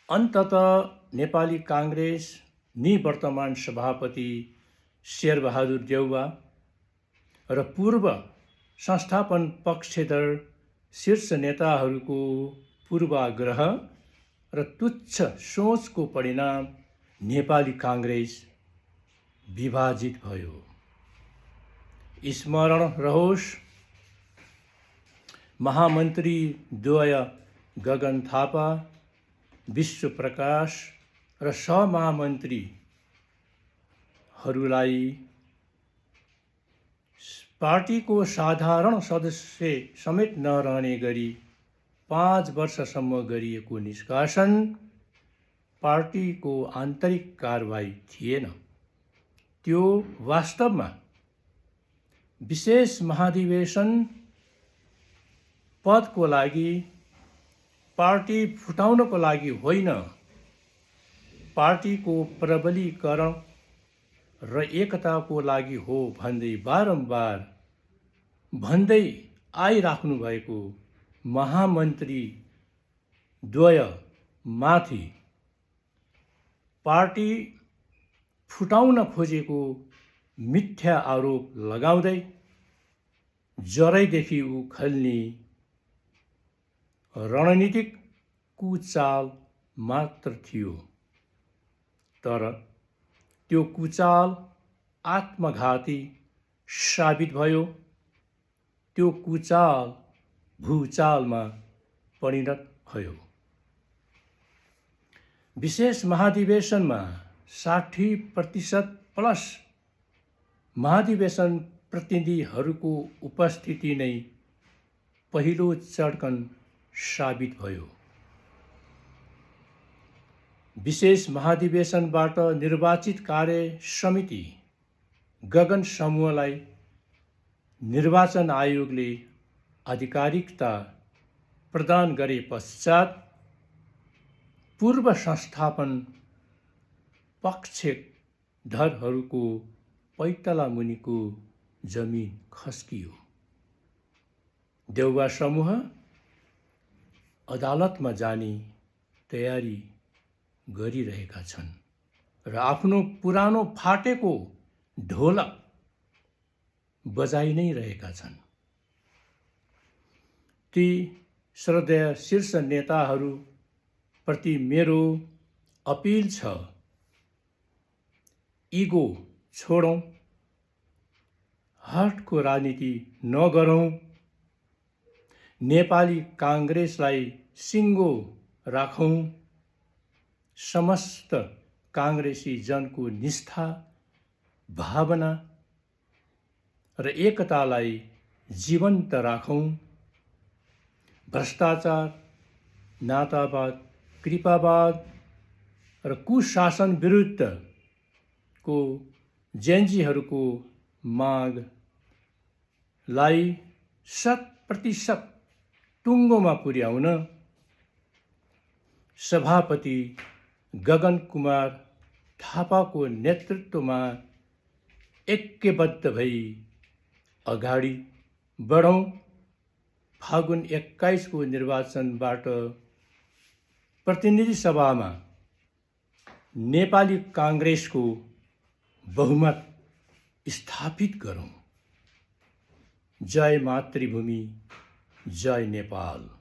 अन्ततः नेपाली काङ्ग्रेस निवर्तमान सभापति शेरबहादुर देउवा र पूर्व संस्थापन पक्षधर शीर्ष नेताहरूको पूर्वाग्रह र तुच्छ सोचको परिणाम नेपाली काङ्ग्रेस विभाजित भयो। स्मरण रहोस्, महामन्त्री द्वय गगन थापा, विश्व प्रकाश र सहमहामन्त्रीहरूलाई पार्टीको साधारण सदस्य समेत नरहने गरी 5 वर्षसम्म गरिएको निष्कासन पार्टीको आन्तरिक कारबाही थिएन। त्यो वास्तवमा विशेष महाधिवेशन पदको लागि, पार्टी फुटाउनको लागि होइन, पार्टीको प्रबलीकरण र एकताको लागि हो भन्दै बारम्बार भन्दै आइराख्नु भएको महामन्त्री द्वयमाथि पार्टी फुटाउन खोजेको मिथ्या आरोप लगाउँदै जरैदेखि उखेल्ने रणनीतिक कुचाल मात्र थियो। तर त्यो कुचाल आत्मघाती साबित भयो। त्यो कुचाल भूचालमा परिणत भयो। विशेष महाधिवेशनमा 60% प्लस महाधिवेशन प्रतिनिधिहरूको उपस्थिति नै पहिलो चड्कन साबित भयो। विशेष महाधिवेशनबाट निर्वाचित कार्य समिति गगन समूहलाई निर्वाचन आयोगले आधिकारिकता प्रदान गरे पश्चात पूर्व संस्थापन पक्षधरहरूको पैताला मुनिको जमिन खस्कियो। देउवा समूह अदालतमा जाने तयारी गरिरहेका छन् र आफ्नो पुरानो फाटेको ढोलक बजाइ नै रहेका छन्। ती श्रद्धेय शीर्ष नेताहरू प्रति मेरो अपिल छ, इगो छोडौँ, हठको राजनीति नगरौँ, नेपाली काङ्ग्रेसलाई सिङ्गो राखौँ, समस्त काङ्ग्रेसी जनको निष्ठा, भावना र एकतालाई जीवन्त राखौँ, भ्रष्टाचार, नातावाद, कृपावाद र कुशासन विरुद्धको जेन्जीहरूको मागलाई 100% टुङ्गोमा पुर्याउन सभापति गगन कुमार थापाको नेतृत्वमा ऐक्यबद्ध भई अगाडि बढौँ। फागुन 21 को निर्वाचनबाट प्रतिनिधि सभामा नेपाली काङ्ग्रेसको बहुमत स्थापित गरौँ। जय मातृभूमि, जय नेपाल।